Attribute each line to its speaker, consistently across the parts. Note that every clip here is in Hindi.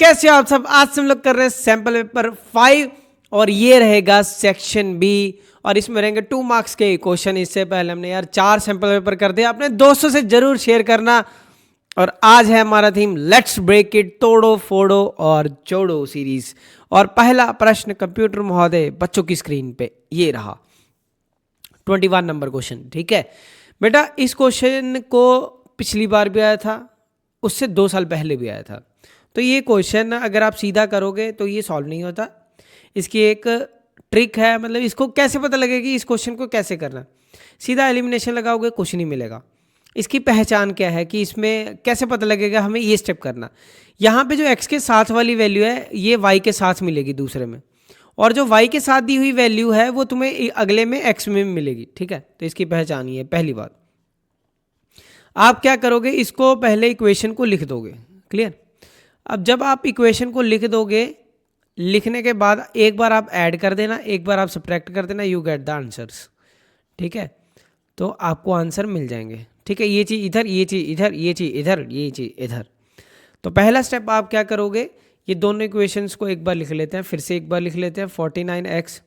Speaker 1: कैसे हो आप सब। आज से हम लोग कर रहे हैं सैंपल पेपर 5 और ये रहेगा सेक्शन बी और इसमें रहेंगे 2 मार्क्स के क्वेश्चन। इससे पहले हमने यार 4 सैंपल पेपर कर दिया। अपने दोस्तों से जरूर शेयर करना। और आज है हमारा थीम लेट्स ब्रेक इट, तोड़ो फोड़ो और जोड़ो सीरीज। और पहला प्रश्न कंप्यूटर महोदय बच्चों की स्क्रीन पे ये रहा 21 नंबर क्वेश्चन। ठीक है बेटा, इस क्वेश्चन को पिछली बार भी आया था, उससे 2 साल पहले भी आया था। तो ये क्वेश्चन अगर आप सीधा करोगे तो ये सॉल्व नहीं होता। इसकी एक ट्रिक है, मतलब इसको कैसे पता लगेगा कि इस क्वेश्चन को कैसे करना। सीधा एलिमिनेशन लगाओगे कुछ नहीं मिलेगा। इसकी पहचान क्या है कि इसमें कैसे पता लगेगा, हमें ये स्टेप करना। यहाँ पे जो x के साथ वाली वैल्यू है ये y के साथ मिलेगी दूसरे में, और जो y के साथ दी हुई वैल्यू है वो तुम्हें अगले में x में मिलेगी। ठीक है, तो इसकी पहचान ये है। पहली बात आप क्या करोगे, इसको पहले इक्वेशन को लिख दोगे। क्लियर। अब जब आप इक्वेशन को लिख दोगे, लिखने के बाद एक बार आप ऐड कर देना, एक बार आप सब्ट्रैक्ट कर देना, यू गेट द आंसर्स। ठीक है, तो आपको आंसर मिल जाएंगे। ठीक है, ये चीज़ इधर, ये चीज़ इधर, ये चीज़ इधर, ये चीज़ इधर। तो पहला स्टेप आप क्या करोगे, ये दोनों इक्वेशंस को एक बार लिख लेते हैं, फिर से एक बार लिख लेते हैं। 49x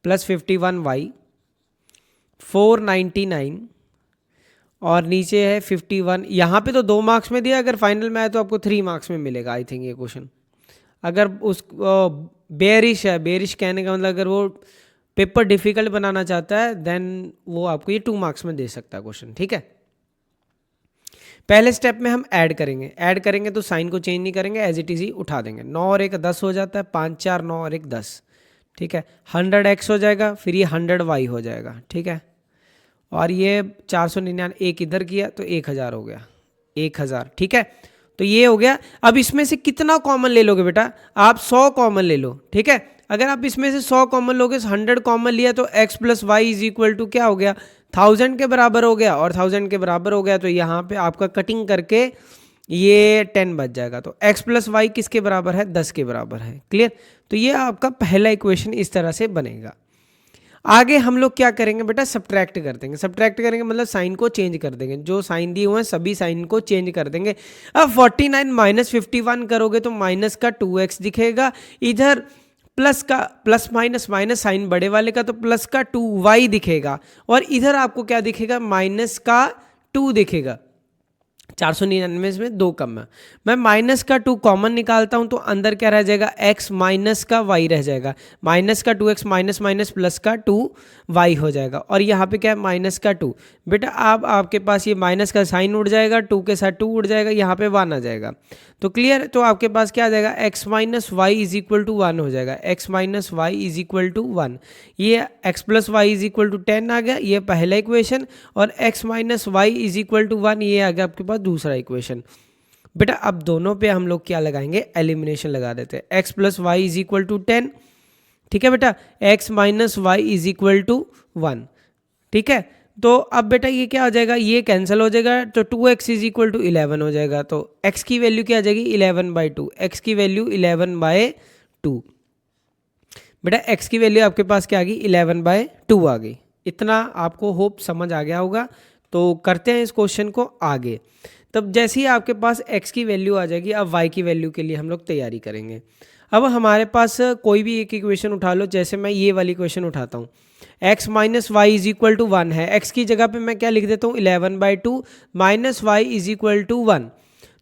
Speaker 1: प्लस 51y 499 और नीचे है 51। यहाँ पे तो 2 मार्क्स में दिया, अगर फाइनल में आए तो आपको 3 मार्क्स में मिलेगा आई थिंक ये क्वेश्चन। अगर उस बेरिश है, बेरिश कहने का मतलब अगर वो पेपर डिफिकल्ट बनाना चाहता है देन वो आपको ये 2 मार्क्स में दे सकता है क्वेश्चन। ठीक है, पहले स्टेप में हम ऐड करेंगे। ऐड करेंगे तो साइन को चेंज नहीं करेंगे, एज इट इज ही उठा देंगे। 9 और 1 10 हो जाता है, 5 4 9 और 1 10। ठीक है, 100x हो जाएगा, फिर ये 100y हो जाएगा। ठीक है, और ये 499 एक इधर किया तो 1000 हो गया, 1000। ठीक है, तो ये हो गया। अब इसमें से कितना कॉमन ले लोगे बेटा, आप 100 कॉमन ले लो। ठीक है, अगर आप इसमें से 100 कॉमन लोगे, 100 कॉमन लिया तो x plus Y is equal to क्या हो गया, 1000 के बराबर हो गया। और 1000 के बराबर हो गया तो यहाँ पे आपका कटिंग करके ये 10 बच जाएगा। तो x प्लस वाई किसके बराबर है, 10 के बराबर है। क्लियर। तो ये आपका पहला इक्वेशन इस तरह से बनेगा। आगे हम लोग क्या करेंगे बेटा, सब्ट्रैक्ट कर देंगे। सब्ट्रैक्ट करेंगे मतलब साइन को चेंज कर देंगे, जो साइन दिए हुए हैं सभी साइन को चेंज कर देंगे। अब 49 माइनस 51 करोगे तो माइनस का 2x दिखेगा, इधर प्लस का प्लस माइनस माइनस साइन बड़े वाले का तो प्लस का 2y दिखेगा, और इधर आपको क्या दिखेगा, माइनस का 2 दिखेगा। 499 में 2 कम है, मैं माइनस का 2 कॉमन निकालता हूं तो अंदर क्या रह जाएगा, x माइनस का y रह जाएगा। माइनस का 2x माइनस माइनस प्लस का 2y हो जाएगा, और यहाँ पे क्या है, माइनस का 2। बेटा अब आपके पास ये माइनस का साइन उड़ जाएगा, 2 के साथ 2 उड़ जाएगा, यहाँ पे 1 आ जाएगा। तो क्लियर, तो आपके पास क्या आ जाएगा, x minus Y is equal to 1 हो जाएगा। x minus Y is equal to 1, ये x plus Y is equal to 10 आ गया, ये पहला इक्वेशन। और x minus Y is equal to 1 ये आ गया आपके पास दूसरा इक्वेशन। बेटा अब दोनों पे हम लोग क्या लगाएंगे, एलिमिनेशन लगा देते हैं। x plus Y is equal to 10। ठीक है बेटा, x minus Y is equal to 1। ठीक है, तो अब बेटा ये क्या हो जाएगा, ये कैंसिल हो जाएगा, तो 2x इज इक्वल टू 11 हो जाएगा। तो x की वैल्यू क्या आ जाएगी, 11/2। x की वैल्यू 11/2। बेटा x की वैल्यू आपके पास क्या आ गई, 11/2 आ गई। इतना आपको होप समझ आ गया होगा। तो करते हैं इस क्वेश्चन को आगे। तब जैसे ही आपके पास x की वैल्यू आ जाएगी, अब y की वैल्यू के लिए हम लोग तैयारी करेंगे। अब हमारे पास कोई भी एक इक्वेशन उठा लो, जैसे मैं ये वाली इक्वेशन उठाता हूँ, x minus Y is equal to 1 है। x की जगह पे मैं क्या लिख देता हूँ, 11/2 minus Y is equal to 1।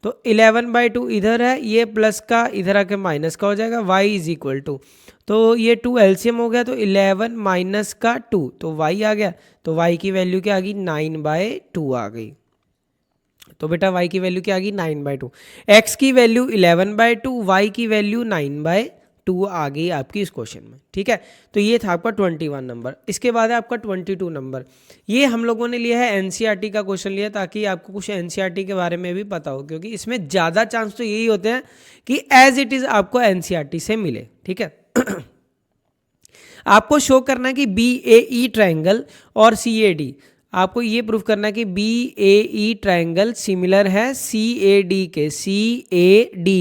Speaker 1: तो 11/2 इधर है, ये प्लस का इधर आके माइनस का हो जाएगा, y इज इक्वल टू, तो ये 2 एलसीएम हो गया, तो 11 माइनस का 2 तो y आ गया। तो y की वैल्यू क्या आ गई, 9/2 आ गई। तो बेटा y की वैल्यू क्या आ गई, 9/2। x की वैल्यू 11/2, y की वैल्यू 9/2 आ गई आपकी इस क्वेश्चन में। ठीक है, तो ये था आपका 21 नंबर। इसके बाद है आपका 22 नंबर। ये हम लोगों ने लिया है एनसीईआरटी का क्वेश्चन लिया, ताकि आपको कुछ एनसीईआरटी के बारे में भी पता हो, क्योंकि इसमें ज़्यादा चांस तो यही होते हैं कि एज इट इज़ आपको एनसीईआरटी से मिले। ठीक है आपको शो करना है कि BAE ट्रायंगल और CAD, आपको ये प्रूफ करना है कि BAE ट्रायंगल सिमिलर है CAD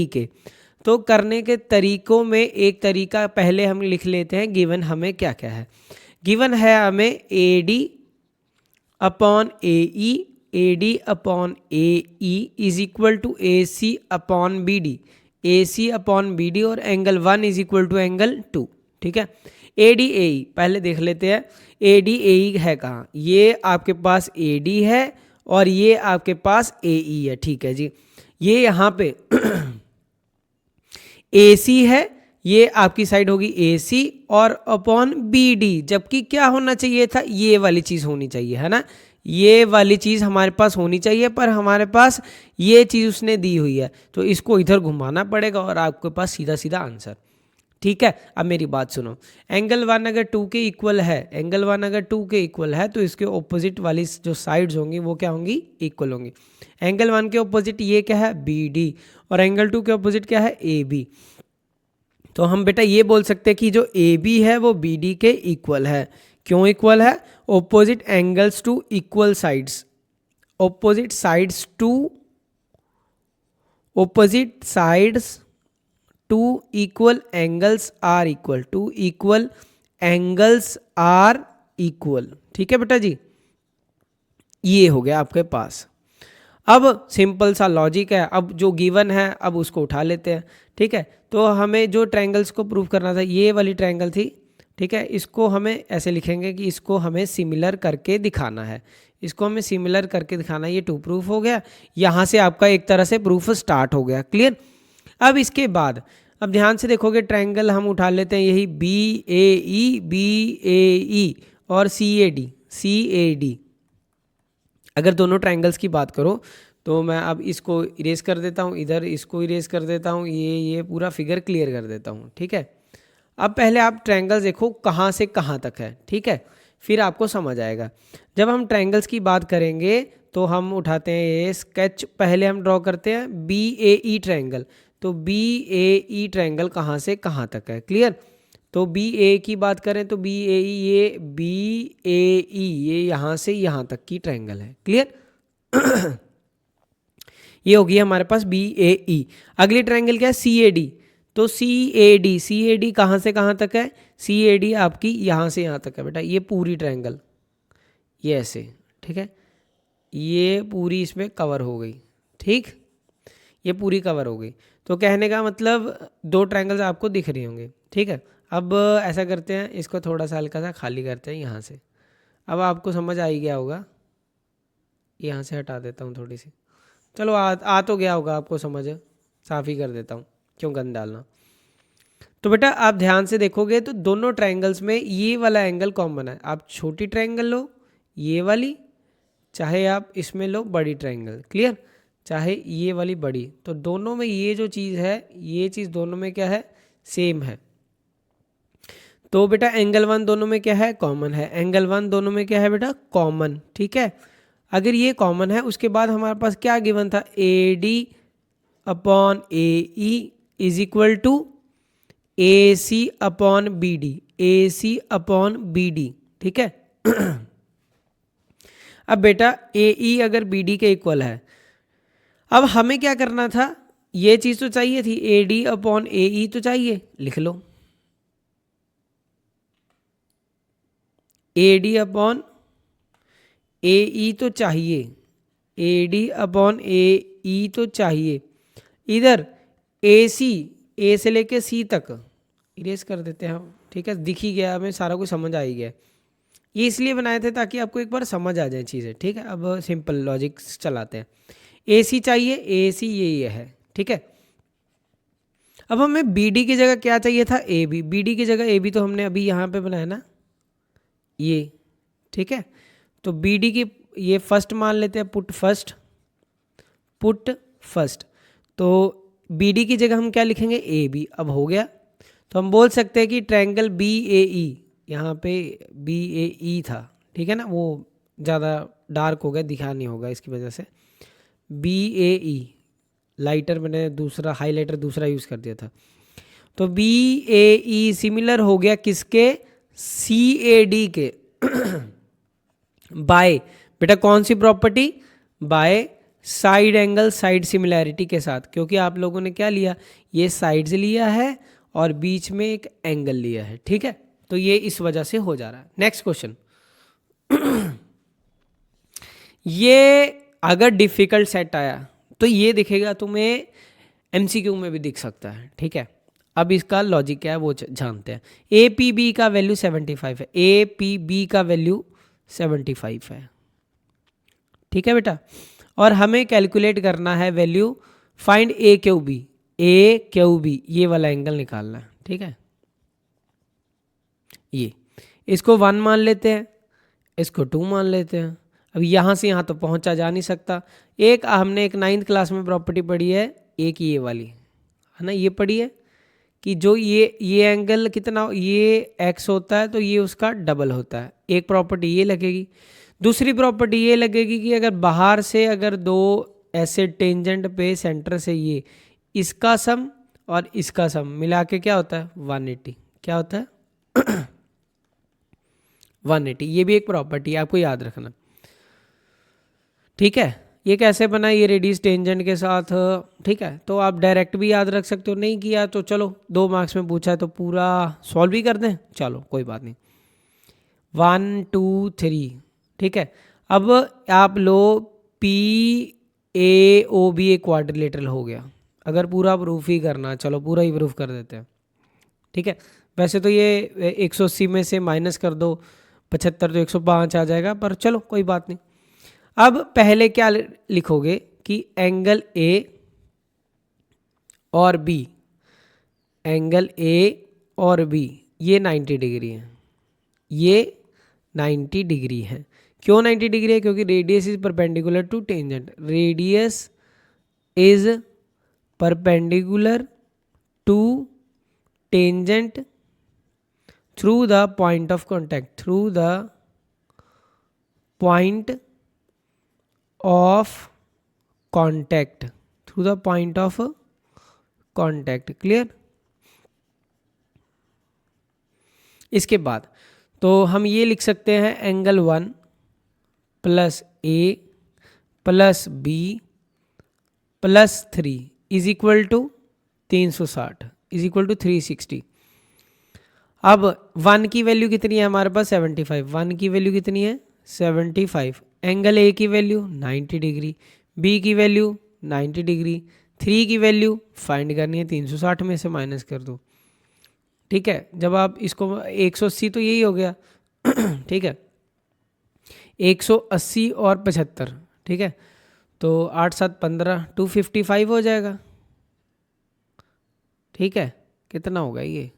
Speaker 1: के। तो करने के तरीकों में एक तरीका पहले हम लिख लेते हैं। गिवन हमें क्या क्या है, गिवन है हमें AD upon AE is equal to AC upon BD। A C upon B D और angle 1 is equal to angle 2, ठीक है। ए डी ए ई पहले देख लेते हैं, ए डी ए ई है कहाँ, ये आपके पास ए डी है और ये आपके पास ए ई है, ठीक है जी। ये यहाँ पे ए सी है, ये आपकी साइड होगी ए सी और अपॉन बी डी, जबकि क्या होना चाहिए था, ये वाली चीज़ होनी चाहिए, है ना, ये वाली चीज़ हमारे पास होनी चाहिए, पर हमारे पास ये चीज़ उसने दी हुई है, तो इसको इधर घुमाना पड़ेगा और आपके पास सीधा सीधा आंसर, ठीक है। अब मेरी बात सुनो, एंगल 1 अगर 2 के इक्वल है, एंगल 1 अगर 2 के इक्वल है तो इसके ऑपोजिट वाली जो साइड्स होंगी वो क्या होंगी, इक्वल होंगी। एंगल 1 के ऑपोजिट ये क्या है, बी डी, और एंगल 2 के ऑपोजिट क्या है, ए बी। तो हम बेटा ये बोल सकते हैं कि जो ए बी है वो बी डी के इक्वल है। क्यों इक्वल है, opposite angles to equal sides, opposite sides to, opposite sides to equal angles are equal, to equal angles are equal, ठीक है बेटा जी। ये हो गया आपके पास। अब सिंपल सा लॉजिक है, अब जो गिवन है अब उसको उठा लेते हैं, ठीक है। तो हमें जो ट्रायंगल्स को प्रूव करना था, ये वाली ट्रायंगल थी, ठीक है, इसको हमें ऐसे लिखेंगे कि इसको हमें सिमिलर करके दिखाना है, इसको हमें सिमिलर करके दिखाना है। ये 2 प्रूफ हो गया, यहाँ से आपका एक तरह से प्रूफ स्टार्ट हो गया, क्लियर। अब इसके बाद अब ध्यान से देखोगे, ट्रायंगल हम उठा लेते हैं, यही बी ए ई और सी ए डी। अगर दोनों ट्रायंगल्स की बात करो तो मैं अब इसको इरेज कर देता हूँ, इधर इसको इरेज कर देता हूँ, ये पूरा फिगर क्लियर कर देता हूँ, ठीक है। अब पहले आप ट्रायंगल्स देखो कहाँ से कहाँ तक है, ठीक है, फिर आपको समझ आएगा। जब हम ट्रायंगल्स की बात करेंगे तो हम उठाते हैं ये स्केच, पहले हम ड्रॉ करते हैं बी ए ई ट्रायंगल। तो बी ए ई ट्रायंगल कहाँ से कहाँ तक है, क्लियर। तो बी ए की बात करें तो बी ए ई, ये बी ए ई ये यहाँ से यहाँ तक की ट्रायंगल है, क्लियर। ये होगी हमारे पास बी ए ई। अगली ट्रायंगल क्या है, सी ए डी। तो सी ए डी कहाँ से कहाँ तक है, सी ए डी आपकी यहाँ से यहाँ तक है बेटा, ये पूरी ट्रायंगल, ये ऐसे, ठीक है, ये पूरी इसमें कवर हो गई, ठीक, ये पूरी कवर हो गई। तो कहने का मतलब 2 ट्रायंगल्स आपको दिख रही होंगे, ठीक है। अब ऐसा करते हैं, इसको थोड़ा सा हल्का सा खाली करते हैं यहाँ से। अब आपको समझ आ ही गया होगा, यहाँ से हटा देता हूँ थोड़ी सी, चलो आ तो गया होगा आपको समझ, साफ ही कर देता हूँ, क्यों गंद डालना। तो बेटा आप ध्यान से देखोगे तो दोनों ट्रायंगल्स में ये वाला एंगल कॉमन है। आप छोटी ट्रायंगल लो ये वाली, चाहे आप इसमें लो बड़ी ट्रायंगल, क्लियर, चाहे ये वाली बड़ी, तो दोनों में ये जो चीज़ है, ये चीज़ दोनों में क्या है, सेम है। तो बेटा एंगल 1 दोनों में क्या है, कॉमन है। एंगल 1 दोनों में क्या है बेटा, कॉमन, ठीक है। अगर ये कॉमन है, उसके बाद हमारे पास क्या गिवन था, A D upon A E is equal to A C upon B D, A C upon B D, ठीक है। अब बेटा ए ई अगर बी डी के इक्वल है, अब हमें क्या करना था, ये चीज़ तो चाहिए थी, ए डी अपॉन ए ई तो चाहिए, लिख लो ए डी अपॉन ए ई तो चाहिए, ए डी अपॉन ए ई तो चाहिए। इधर ए सी, ए से लेके सी तक इरेज कर देते हैं हम, ठीक है, दिख ही गया, हमें सारा कुछ समझ आ ही गया। ये इसलिए बनाए थे ताकि आपको एक बार समझ आ जाए चीज़ें, ठीक है। अब सिंपल लॉजिक चलाते हैं, ए सी चाहिए, ए सी ये है, ठीक है। अब हमें बी डी की जगह क्या चाहिए था, ए बी, बी डी की जगह ए बी तो हमने अभी यहाँ पे बनाया ना ये, ठीक है। तो बी डी की ये फर्स्ट मान लेते हैं, पुट फर्स्ट, पुट फर्स्ट। तो बी डी की जगह हम क्या लिखेंगे, ए बी। अब हो गया, तो हम बोल सकते हैं कि ट्रायंगल बी ए ई, यहाँ पे बी ए ई था, ठीक है ना, वो ज़्यादा डार्क हो गया, दिखा नहीं होगा इसकी वजह से, बी ए ई लाइटर, मैंने दूसरा हाईलाइटर दूसरा यूज़ कर दिया था। तो बी ए ई सिमिलर हो गया किसके, सी ए डी के। बाय बेटा कौन सी property, by side angle side similarity के साथ, क्योंकि आप लोगों ने क्या लिया, ये साइड्स लिया है और बीच में एक एंगल लिया है, ठीक है। तो ये इस वजह से हो जा रहा है। Next question. ये अगर डिफिकल्ट सेट आया तो ये दिखेगा तुम्हें MCQ में भी दिख सकता है, ठीक है। अब इसका लॉजिक क्या है वो जानते हैं। APB का वैल्यू 75 है, APB का वैल्यू 75 है, ठीक है बेटा। और हमें कैलकुलेट करना है वैल्यू, फाइंड AQB, AQB ये वाला एंगल निकालना है, ठीक है। ये इसको 1 मान लेते हैं, इसको 2 मान लेते हैं। अब यहाँ से यहाँ तो पहुँचा जा नहीं सकता। एक हमने एक 9th क्लास में प्रॉपर्टी पढ़ी है, एक ये वाली है ना, ये पढ़ी है कि जो ये एंगल कितना, ये x होता है तो ये उसका डबल होता है। एक प्रॉपर्टी ये लगेगी। दूसरी प्रॉपर्टी ये लगेगी कि अगर बाहर से अगर दो ऐसे टेंजेंट पे सेंटर से ये, इसका सम और इसका सम मिला के क्या होता है 180, क्या होता है 180। ये भी एक प्रॉपर्टी है, आपको याद रखना, ठीक है। ये कैसे बना, ये रेडियस टेंजेंट के साथ, ठीक है। तो आप डायरेक्ट भी याद रख सकते हो, नहीं किया तो चलो 2 मार्क्स में पूछा है तो पूरा सॉल्व भी कर दें, चलो कोई बात नहीं। 1 2 3, ठीक है। अब आप लो PAOB एक क्वाड्रिलेटरल हो गया। अगर पूरा प्रूफ ही करना, चलो पूरा ही प्रूफ कर देते हैं, ठीक है। वैसे तो ये 180 में से माइनस कर दो 75 तो 105 आ जाएगा, पर चलो कोई बात नहीं। अब पहले क्या लिखोगे कि एंगल A और B, एंगल A और B ये 90 डिग्री है, ये 90 डिग्री है। क्यों 90 डिग्री है? क्योंकि radius is perpendicular to tangent, radius is perpendicular to tangent through the point of contact, through the point of contact, through the point of contact, clear। इसके बाद तो हम ये लिख सकते हैं angle 1 plus A plus B plus 3 is equal to 360 is equal to 360। अब 1 की वैल्यू कितनी है हमारे पास 75, 1 की वैल्यू कितनी है 75। एंगल A की वैल्यू 90 डिग्री, B की वैल्यू 90 डिग्री, 3 की वैल्यू फाइंड करनी है, 360 में से माइनस कर दो, ठीक है। जब आप इसको 180 तो यही हो गया ठीक है, 180 और 75, ठीक है। तो 8 7 15 255 हो जाएगा, ठीक है। कितना होगा ये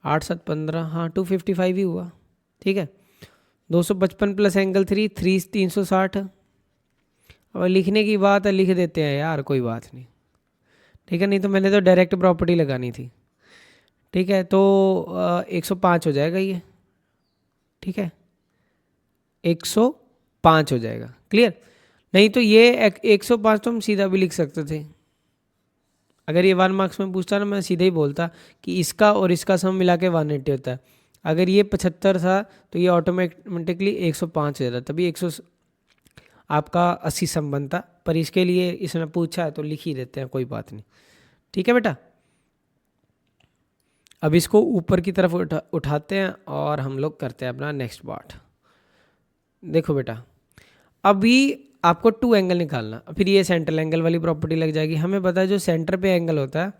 Speaker 1: 8 7 15, हाँ 255 ही हुआ, ठीक है। 255 प्लस एंगल 3 360। और लिखने की बात है लिख देते हैं यार, कोई बात नहीं, ठीक है। नहीं तो मैंने तो डायरेक्ट प्रॉपर्टी लगानी थी, ठीक है। तो 105 हो जाएगा ये, ठीक है, 105 हो जाएगा, क्लियर। नहीं तो ये 105 तो हम सीधा भी लिख सकते थे। अगर ये 1 मार्क्स में पूछता ना, मैं सीधे ही बोलता कि इसका और इसका सम मिला के 180 होता है। अगर ये 75 था तो ये ऑटोमेटिकली 105 हो जाता, तभी 100 आपका 80 सम बनता। पर इसके लिए इसने पूछा है तो लिख ही देते हैं, कोई बात नहीं, ठीक है बेटा। अब इसको ऊपर की तरफ उठाते हैं और हम लोग करते हैं अपना नेक्स्ट पार्ट। देखो बेटा, अभी आपको 2 एंगल निकालना, फिर ये सेंट्रल एंगल वाली प्रॉपर्टी लग जाएगी। हमें पता है जो सेंटर पे एंगल होता है,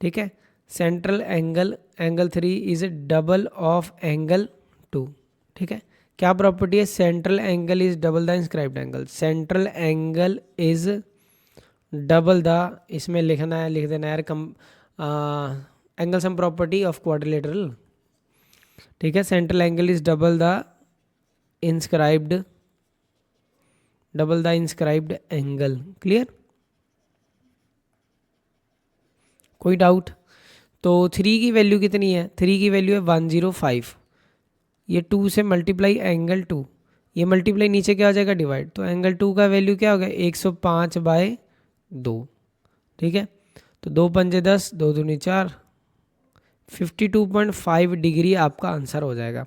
Speaker 1: ठीक है, central angle, angle 3 is double of angle 2, ठीक है। क्या प्रॉपर्टी है, central angle is double the inscribed angle, central angle is double the, इसमें लिखना है, लिख देना यार, angle sum property of quadrilateral, ठीक है। Central angle is double the inscribed, double the inscribed angle, clear. कोई डाउट? तो 3 की वैल्यू कितनी है, 3 की वैल्यू है 105। ये 2 से मल्टीप्लाई एंगल 2, ये मल्टीप्लाई नीचे क्या हो जाएगा डिवाइड, तो एंगल 2 का वैल्यू क्या हो गया 105/2, ठीक है। तो 2 पंजे 10, 2 दूनी 4, 52.5 डिग्री आपका आंसर हो जाएगा।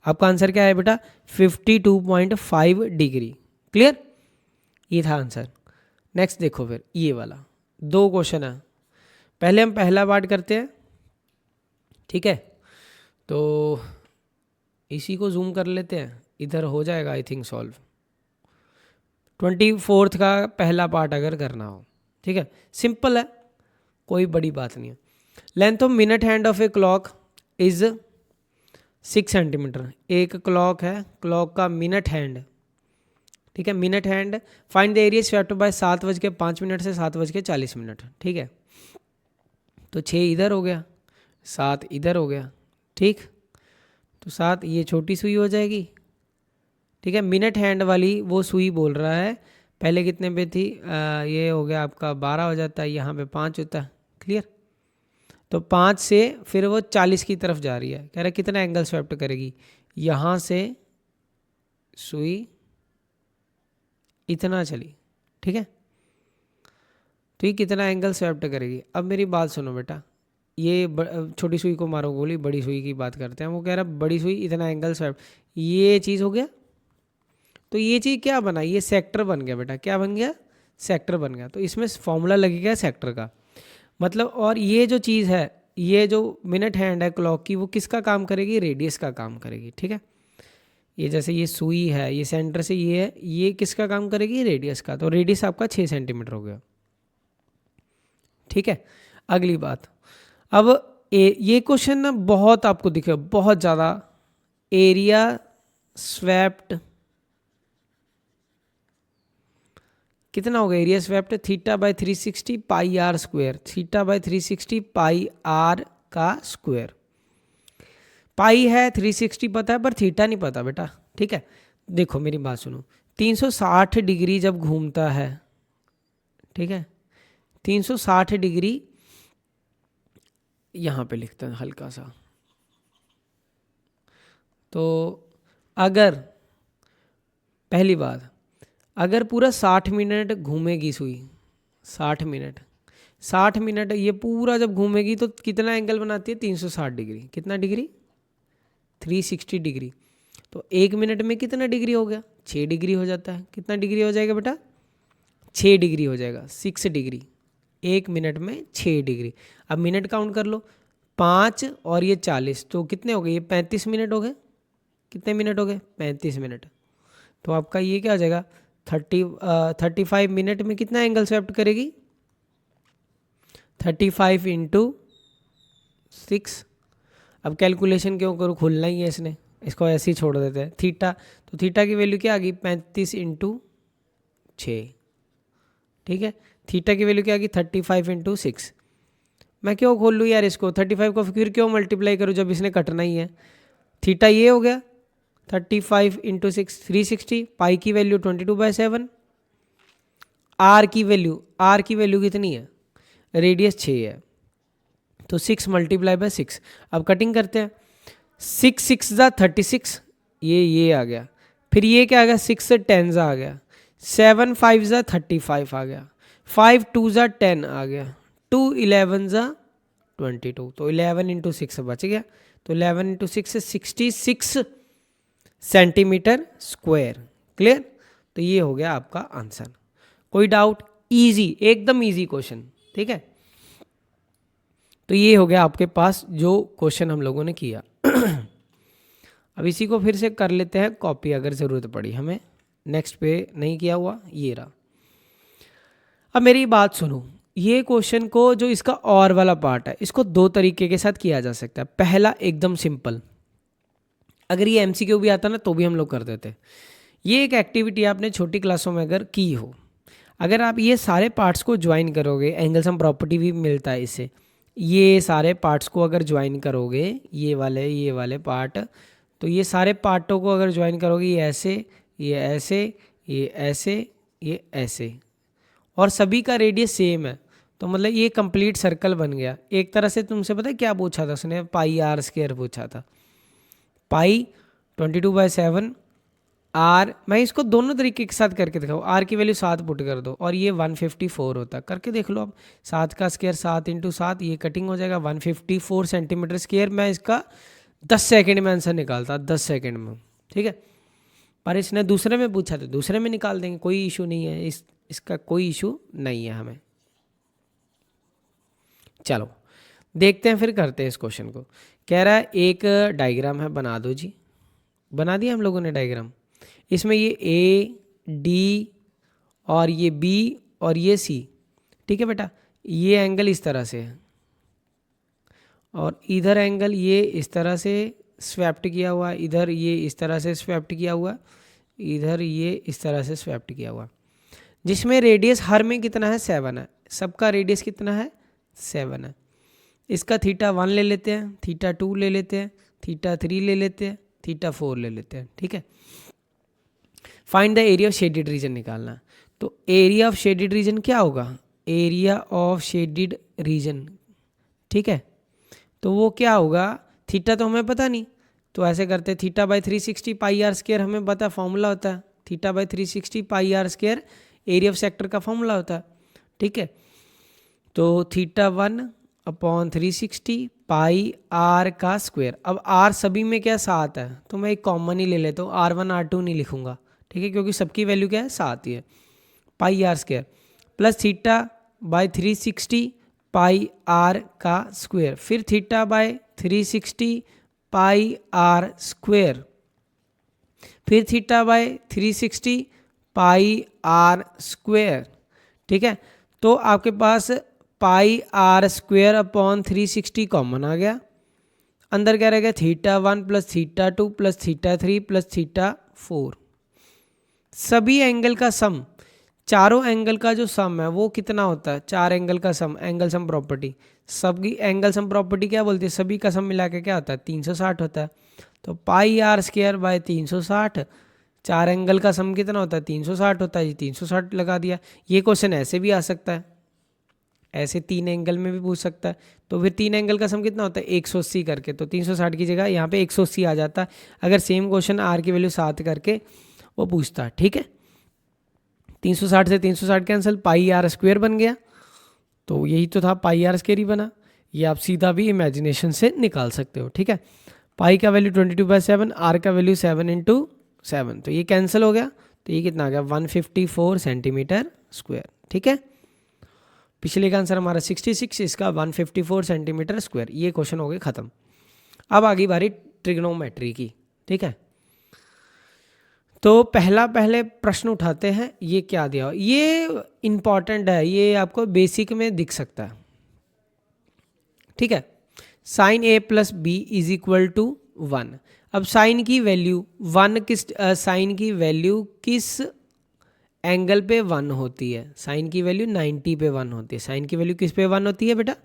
Speaker 1: आपका आंसर क्या है बेटा 52.5 डिग्री, क्लियर। ये था आंसर। नेक्स्ट देखो फिर ये वाला 2 क्वेश्चन है। पहले हम पहला पार्ट करते हैं, ठीक है। तो इसी को जूम कर लेते हैं, इधर हो जाएगा आई थिंक सॉल्व। 24th का पहला पार्ट अगर करना हो, ठीक है, सिंपल है, कोई बड़ी बात नहीं है। Length of minute hand of a clock is 6 centimetre. एक क्लॉक है, क्लॉक का मिनट हैंड, ठीक है, minute hand. Find the area swept by 7:05 से 7:40, ठीक है। तो 6 इधर हो गया, 7 इधर हो गया, ठीक। तो 7 ये छोटी सुई हो जाएगी, ठीक है। मिनट हैंड वाली वो सुई बोल रहा है पहले कितने पे थी, ये हो गया आपका 12 हो जाता है, यहाँ पे 5 होता है, क्लियर। तो 5 से फिर वो 40 की तरफ जा रही है, कह रहा है कितना एंगल स्वेप्ट करेगी, यहाँ से सुई इतना चली, ठीक है। तो ये कितना एंगल स्वेप्ट करेगी। अब मेरी बात सुनो बेटा, ये छोटी सुई को मारो गोली, बड़ी सुई की बात करते हैं। वो कह रहा है बड़ी सुई इतना एंगल स्वेप्ट, ये चीज़ हो गया। तो ये चीज़ क्या बना, ये सेक्टर बन गया बेटा, क्या बन गया, सेक्टर बन गया। तो इसमें फॉर्मूला लगेगा सेक्टर का, मतलब। और ये जो चीज़ है, ये जो मिनट हैंड है क्लॉक की, वो किसका काम करेगी, रेडियस का काम करेगी, ठीक है। ये जैसे ये सुई है, ये सेंटर से ये है, ये किसका काम करेगी, रेडियस का। तो रेडियस आपका 6 सेंटीमीटर हो गया, ठीक है। अगली बात, अब ये क्वेश्चन ना बहुत आपको दिखे, बहुत ज़्यादा। एरिया स्वेप्ट कितना होगा, area swept θ/360 pi r square, θ/360 pi r का स्क्वायर। पाई है, 360 पता है, पर थीटा नहीं पता बेटा, ठीक है। देखो मेरी बात सुनो, 360 डिग्री जब घूमता है, ठीक है, 360 डिग्री, यहाँ पे लिखते हैं हल्का सा। तो अगर पहली बात, अगर पूरा 60 मिनट घूमेगी सुई, 60 मिनट ये पूरा जब घूमेगी तो कितना एंगल बनाती है, 360 डिग्री। कितना डिग्री, 360 डिग्री। तो 1 मिनट में कितना डिग्री हो गया, 6 डिग्री हो जाता है। कितना डिग्री हो जाएगा बेटा, 6 डिग्री हो जाएगा, 6 डिग्री। 1 मिनट में 6 डिग्री। अब मिनट काउंट कर लो, 5 और ये 40, तो कितने हो गए, ये 35 मिनट हो गए। कितने मिनट हो गए, 35 मिनट। तो आपका ये क्या हो जाएगा, 35 मिनट में कितना एंगल स्वेप्ट करेगी, 35 इंटू 6। अब कैलकुलेशन क्यों करूँ, खुलना ही है इसने, इसको ऐसे ही छोड़ देते हैं। थीटा, तो थीटा की वैल्यू क्या आ गई, 35 इंटू 6, ठीक है। थीटा की वैल्यू क्या आ गई, 35 इंटू 6। मैं क्यों खोल लूँ यार इसको, 35 को फिर क्यों मल्टीप्लाई करूँ जब इसने कटना ही है। थीटा ये हो गया 35 इंटू 6 360, पाई की वैल्यू 22/7, आर की वैल्यू कितनी है, रेडियस 6 है, तो 6 मल्टीप्लाई बाय 6। अब कटिंग करते हैं, 6 6 ज़ा 36, ये आ गया। फिर ये क्या आ गया, 6 से 10 ज़ा आ गया, 7 5 ज़ा 35 आ गया, 5 2 ज़ा 10 आ गया, 2 11 ज़ा 22, तो 11 इंटू 6 बच गया। तो 11 इंटू 6 से 66 सेंटीमीटर स्क्वायर, क्लियर। तो ये हो गया आपका आंसर। कोई डाउट, इजी, एकदम इजी क्वेश्चन, ठीक है। तो ये हो गया आपके पास जो क्वेश्चन हम लोगों ने किया। अब इसी को फिर से कर लेते हैं कॉपी, अगर ज़रूरत पड़ी हमें। नेक्स्ट पे नहीं किया हुआ, ये रहा। अब मेरी बात सुनो, ये क्वेश्चन को, जो इसका और वाला पार्ट है, इसको 2 तरीके के साथ किया जा सकता है। पहला एकदम सिंपल, अगर ये एमसीक्यू भी आता ना तो भी हम लोग कर देते। ये एक एक्टिविटी आपने छोटी क्लासों में अगर की हो, अगर आप ये सारे पार्ट्स को ज्वाइन करोगे, एंगल सम प्रॉपर्टी भी मिलता है इससे, ये सारे पार्ट्स को अगर ज्वाइन करोगे, ये वाले पार्ट, तो ये सारे पार्टों को अगर ज्वाइन करोगे, ये ऐसे, ये ऐसे, ये ऐसे, ये ऐसे, और सभी का रेडियस सेम है, तो मतलब ये कंप्लीट सर्कल बन गया। एक तरह से तुमसे पता है क्या पूछा था उसने, पाई आर स्क्वायर पूछा था। पाई 22/7 आर, मैं इसको दोनों तरीके के साथ करके दिखाऊँ। आर की वैल्यू 7 पुट कर दो और ये 154 होता है, करके देख लो आप। 7 का स्क्वायर 7 इंटू 7, ये कटिंग हो जाएगा 154 सेंटीमीटर स्क्वायर। मैं इसका 10 सेकंड में आंसर निकालता, 10 सेकंड में, ठीक है। पर इसने दूसरे में पूछा तो दूसरे में निकाल देंगे, कोई इशू नहीं है, इसका कोई इशू नहीं है हमें। चलो देखते हैं, फिर करते हैं इस क्वेश्चन को। कह रहा है एक डायग्राम है, बना दो जी। बना दिया हम लोगों ने डायग्राम। इसमें ये ए डी और ये बी और ये सी, ठीक है बेटा, ये एंगल इस तरह से है और इधर एंगल ये इस तरह से स्वैप्ट किया हुआ, इधर ये इस तरह से स्वैप्ट किया हुआ, इधर ये इस तरह से स्वैप्ट किया हुआ, जिसमें रेडियस हर में कितना है 7 है, सबका रेडियस कितना है 7 है। इसका θ1 ले लेते हैं, θ2 ले लेते हैं, θ3 ले लेते हैं, θ4 ले लेते हैं। ठीक है, find the area of shaded region निकालना है। तो एरिया ऑफ शेडेड रीजन क्या होगा, एरिया ऑफ शेडेड रीजन, ठीक है, तो वो क्या होगा, थीटा तो हमें पता नहीं, तो ऐसे करते हैं θ/360 πr² हमें पता फॉर्मूला होता है, θ/360 πr² एरिया ऑफ सेक्टर का फॉर्मूला होता है। ठीक है, तो θ1/360 πr का स्क्वायर। अब r सभी में क्या 7 है, तो मैं एक कॉमन ही ले लेता हूँ, r1 r2 नहीं लिखूंगा, ठीक है, क्योंकि सबकी वैल्यू क्या है 7 ही है, πr² प्लस θ/360 πr का स्क्वायर, फिर θ/360 πr², फिर θ/360 πr²। ठीक है, तो आपके पास πr² कॉमन आ गया, अंदर क्या रहेगा θ1 प्लस θ2 प्लस θ3 प्लस θ4। सभी एंगल का सम, चारों एंगल का जो सम है वो कितना होता है, 4 एंगल का सम, एंगल सम प्रॉपर्टी। सभी एंगल सम प्रॉपर्टी क्या बोलती है, सभी का सम मिला के क्या होता है 360 होता है। तो πr²/360, 4 एंगल का सम कितना होता है 360 होता है, ये 360 लगा दिया। ये क्वेश्चन ऐसे भी आ सकता है, ऐसे 3 एंगल में भी पूछ सकता है, तो फिर 3 एंगल का सम कितना होता है 180 करके, तो 360 की जगह यहाँ पे 180 आ जाता है, अगर सेम क्वेश्चन r की वैल्यू 7 करके वो पूछता है। ठीक है, 360 से 360 कैंसिल, πr² बन गया, तो यही तो था πr² ही बना, ये आप सीधा भी इमेजिनेशन से निकाल सकते हो। ठीक है, पाई का वैल्यू 22/7, r का वैल्यू 7 × 7, तो ये कैंसिल हो गया, तो ये कितना आ गया 154 सेंटीमीटर स्क्वायर। ठीक है, पिछले का आंसर हमारा 66, इसका 154 सेंटीमीटर स्क्वायर। ये क्वेश्चन हो गए खत्म। अब आगे बारी ट्रिग्नोमेट्री की। ठीक है, तो पहले प्रश्न उठाते हैं, ये क्या दिया हो, ये इंपॉर्टेंट है, ये आपको बेसिक में दिख सकता है। ठीक है, sine a plus B is equal to 1। अब साइन की वैल्यू 1 साइन की वैल्यू किस एंगल पे 1 होती है, साइन की वैल्यू 90 पे 1 होती है। साइन की वैल्यू किस पे 1 होती है बेटा,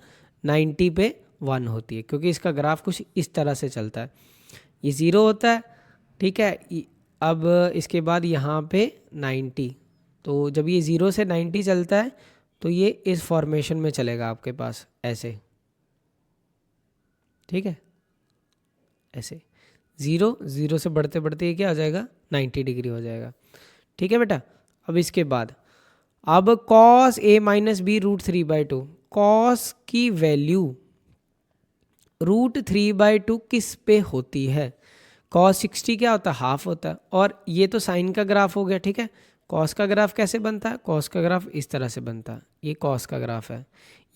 Speaker 1: 90 पे 1 होती है, क्योंकि इसका ग्राफ कुछ इस तरह से चलता है, ये 0 होता है। ठीक है, अब इसके बाद यहाँ पे 90, तो जब ये 0 से 90 चलता है तो ये इस फॉर्मेशन में चलेगा आपके पास ऐसे। ठीक है, ऐसे 0 से बढ़ते बढ़ते ये क्या हो जाएगा 90 डिग्री हो जाएगा। ठीक है बेटा, अब इसके बाद अब cos a minus B √3/2, cos की वैल्यू √3/2 किस पे होती है, cos 60 क्या होता है हाफ होता है, और ये तो साइन का ग्राफ हो गया। ठीक है, cos का ग्राफ कैसे बनता है, cos का ग्राफ इस तरह से बनता है, ये cos का ग्राफ है,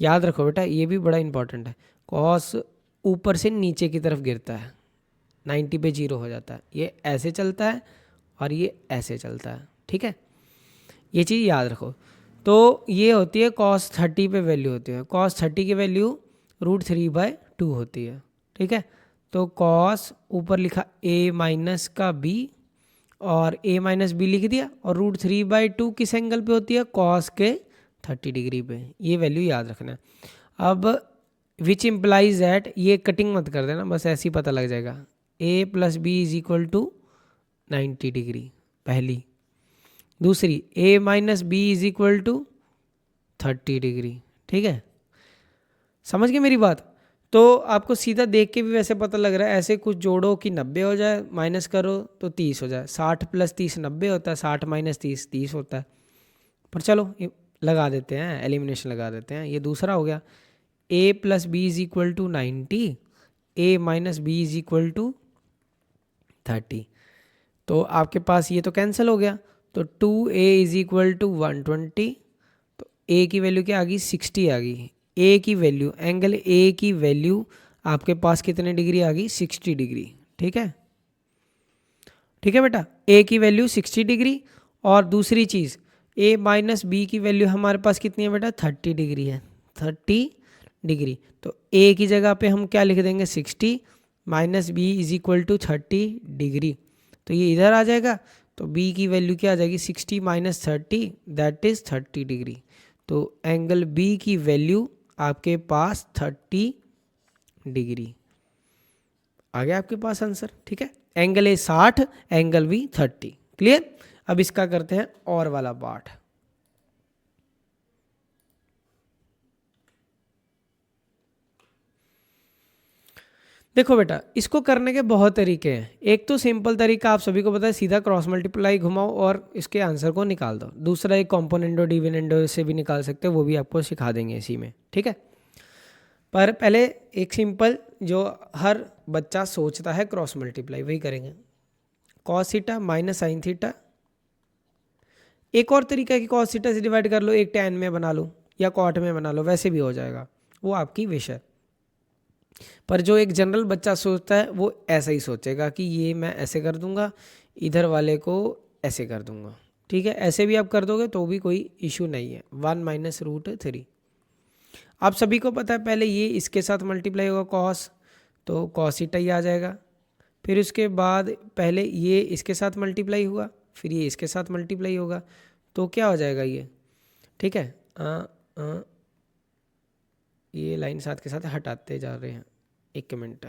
Speaker 1: याद रखो बेटा, ये भी बड़ा इंपॉर्टेंट है। cos ऊपर से नीचे की तरफ गिरता है, 90 पे 0 हो जाता है, ये ऐसे चलता है और ये ऐसे चलता है। ठीक है, ये चीज़ याद रखो। तो ये होती है cos 30 पे वैल्यू होती है, cos 30 की वैल्यू √3/2 होती है। ठीक है, तो cos ऊपर लिखा a माइनस का b और a माइनस बी लिख दिया, और √3/2 किस एंगल पे होती है, cos के 30 डिग्री पे, ये वैल्यू याद रखना है। अब विच इम्प्लाइज दैट, ये कटिंग मत कर देना, बस ऐसे ही पता लग जाएगा, a plus B is equal to 90 degree पहली, दूसरी a minus B is equal to 30 degree. ठीक है, समझ गए मेरी बात। तो आपको सीधा देख के भी वैसे पता लग रहा है, ऐसे कुछ जोड़ो कि 90 हो जाए, माइनस करो तो 30 हो जाए, 60 + 30 90 होता है, 60 - 30 30 होता है। पर चलो ये लगा देते हैं, एलिमिनेशन लगा देते हैं, ये दूसरा हो गया, a plus B is equal to 90, a minus B is equal to 30, तो आपके पास ये तो कैंसिल हो गया, तो 2a इज इक्वल टू 120, तो a की वैल्यू क्या आ गई 60 आ गई, a की वैल्यू, एंगल a की वैल्यू आपके पास कितने डिग्री आ गई 60 डिग्री। ठीक है, ठीक है बेटा, a की वैल्यू 60 डिग्री। और दूसरी चीज़, ए माइनस बी की वैल्यू हमारे पास कितनी है बेटा, 30 डिग्री है, 30 डिग्री। तो ए की जगह पे हम क्या लिख देंगे, 60 minus B is equal to 30 degree. तो ये इधर आ जाएगा, तो बी की वैल्यू क्या आ जाएगी, 60 माइनस 30 दैट इज 30 डिग्री। तो एंगल बी की वैल्यू आपके पास 30 डिग्री आ गया आपके पास आंसर। ठीक है, angle A 60, angle B 30। Clear. अब इसका करते हैं और वाला पार्ट। देखो बेटा, इसको करने के बहुत तरीके हैं। एक तो सिंपल तरीका आप सभी को पता है, सीधा क्रॉस मल्टीप्लाई घुमाओ और इसके आंसर को निकाल दो। दूसरा एक कॉम्पोनेंडो डिविडेंडो से भी निकाल सकते हो, वो भी आपको सिखा देंगे इसी में। ठीक है, पर पहले एक सिंपल जो हर बच्चा सोचता है क्रॉस मल्टीप्लाई, वही करेंगे। Cos theta minus sine theta. एक और तरीका है कि कॉस थीटा से डिवाइड कर लो, एक टैन में बना लो या कॉट में बना लो, वैसे भी हो जाएगा, वो आपकी विश है। पर जो एक जनरल बच्चा सोचता है वो ऐसा ही सोचेगा कि ये मैं ऐसे कर दूंगा, इधर वाले को ऐसे कर दूंगा। ठीक है, ऐसे भी आप कर दोगे तो भी कोई इशू नहीं है। 1 माइनस रूट 3। आप सभी को पता है पहले ये इसके साथ मल्टीप्लाई होगा कॉस, तो कॉस थीटा ही आ जाएगा। फिर उसके बाद पहले ये इसके साथ मल्टीप्लाई हुआ, फिर ये इसके साथ मल्टीप्लाई होगा, तो क्या हो जाएगा ये। ठीक है, ये लाइन साथ के साथ हटाते जा रहे हैं, एक मिनट,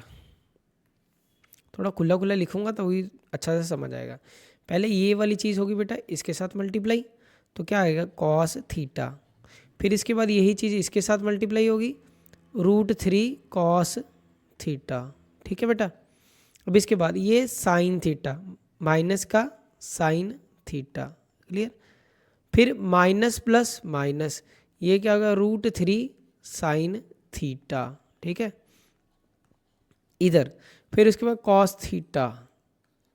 Speaker 1: थोड़ा खुला खुला लिखूंगा तो वही अच्छा से समझ आएगा। पहले ये वाली चीज़ होगी बेटा इसके साथ मल्टीप्लाई, तो क्या आएगा कॉस थीटा। फिर इसके बाद यही चीज़ इसके साथ मल्टीप्लाई होगी, रूट 3 कॉस थीटा। ठीक है बेटा, अब इसके बाद ये साइन थीटा, माइनस का साइन थीटा। क्लियर। फिर माइनस प्लस माइनस, ये क्या होगा रूट 3 साइन थीटा। ठीक है, इधर। फिर उसके बाद कॉस थीटा,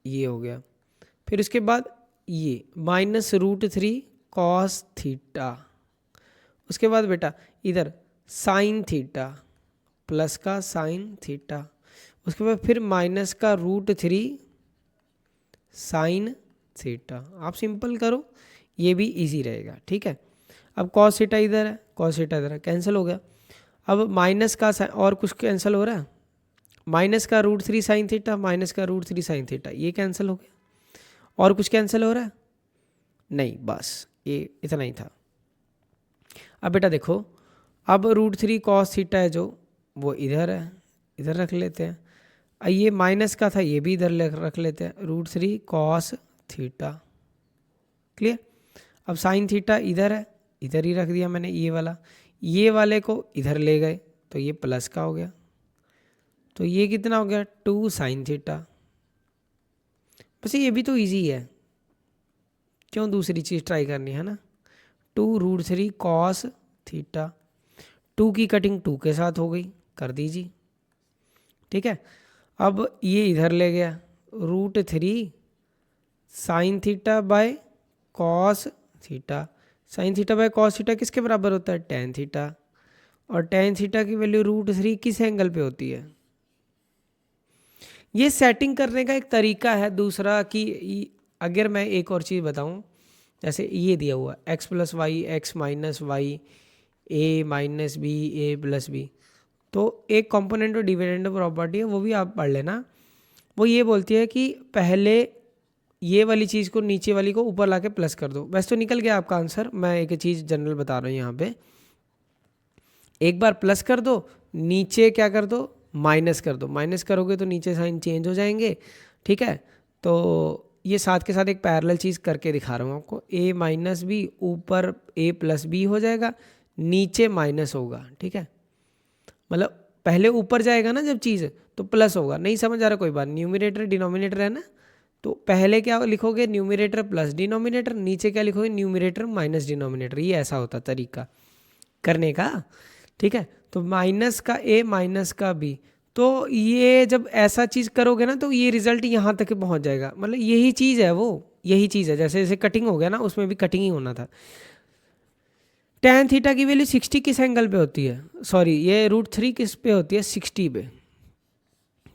Speaker 1: ये हो गया। फिर उसके बाद ये माइनस रूट 3 कॉस थीटा। उसके बाद बेटा इधर साइन थीटा, प्लस का साइन थीटा। उसके बाद फिर माइनस का रूट 3 साइन थीटा। आप सिंपल करो, ये भी इजी रहेगा। ठीक है, अब कॉस थीटा इधर है, कॉस थीटा इधर है, कैंसिल हो गया। अब माइनस का और कुछ कैंसिल हो रहा है, माइनस का रूट 3 साइन थीटा, माइनस का रूट 3 साइन थीटा, ये कैंसिल हो गया। और कुछ कैंसिल हो रहा है नहीं, बस ये इतना ही था। अब बेटा देखो, अब रूट 3 कॉस थीटा है जो, वो इधर है, इधर रख लेते हैं। ये माइनस का था, ये भी इधर रख लेते हैं, रूट 3 कॉस थीटा। क्लियर। अब साइन थीटा इधर है, इधर ही रख दिया मैंने ये वाले को इधर ले गए, तो ये प्लस का हो गया। तो ये कितना हो गया 2 साइन थीटा। बस ये भी तो इजी है, क्यों दूसरी चीज़ ट्राई करनी है ना। 2 रूट 3 कॉस थीटा, 2 की कटिंग 2 के साथ हो गई, कर दीजिए। ठीक है, अब ये इधर ले गया, root 3 sine theta by cos theta. Sine theta by cos theta किसके बराबर होता है, टेन थीटा। और टेन थीटा की वैल्यू रूट 3 किस एंगल पे होती है। ये सेटिंग करने का एक तरीका है दूसरा, कि अगर मैं एक और चीज़ बताऊं, जैसे ये दिया हुआ x plus y x minus y a minus b a plus b, तो एक कॉम्पोनेंट और डिविडेंड प्रॉपर्टी है, वो भी आप पढ़ लेना। वो ये बोलती है कि पहले ये वाली चीज़ को नीचे वाली को ऊपर लाके प्लस कर दो। वैसे तो निकल गया आपका आंसर, मैं एक चीज़ जनरल बता रहा हूँ यहाँ पे। एक बार प्लस कर दो, नीचे क्या कर दो माइनस कर दो, माइनस करोगे तो नीचे साइन चेंज हो जाएंगे। ठीक है, तो ये साथ के साथ एक पैरेलल चीज़ करके दिखा रहा हूँ आपको। a माइनस बी ऊपर a प्लस बी हो जाएगा, नीचे माइनस होगा। ठीक है, मतलब पहले ऊपर जाएगा ना जब चीज़, तो प्लस होगा। नहीं समझ आ रहा कोई बात, न्यूमिनेटर डिनोमिनेटर है ना, तो पहले क्या लिखोगे न्यूमिनेटर प्लस डिनोमिनेटर, नीचे क्या लिखोगे न्यूमिनेटर माइनस डिनोमिनेटर। ये ऐसा होता तरीका करने का। ठीक है, तो माइनस का a माइनस का b, तो ये जब ऐसा चीज़ करोगे ना तो ये रिजल्ट यहाँ तक पहुँच जाएगा। मतलब यही चीज़ है, वो यही चीज़ है। जैसे जैसे कटिंग हो गया ना, उसमें भी कटिंग ही होना था। टेन थीटा की वैल्यू 60 किस एंगल पे होती है, सॉरी ये रूट 3 किस पे होती है, 60 पे।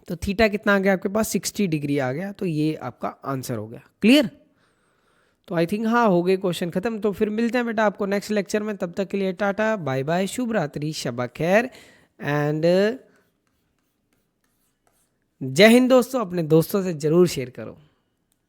Speaker 1: तो थीटा कितना आ गया आपके पास, 60 डिग्री आ गया। तो ये आपका आंसर हो गया। क्लियर। तो आई थिंक हाँ हो गए क्वेश्चन खत्म। तो फिर मिलते हैं बेटा आपको नेक्स्ट लेक्चर में, तब तक के लिए टाटा बाय बाय, शुभ रात्रि, शबा खैर एंड जय हिंद दोस्तों। अपने दोस्तों से ज़रूर शेयर करो।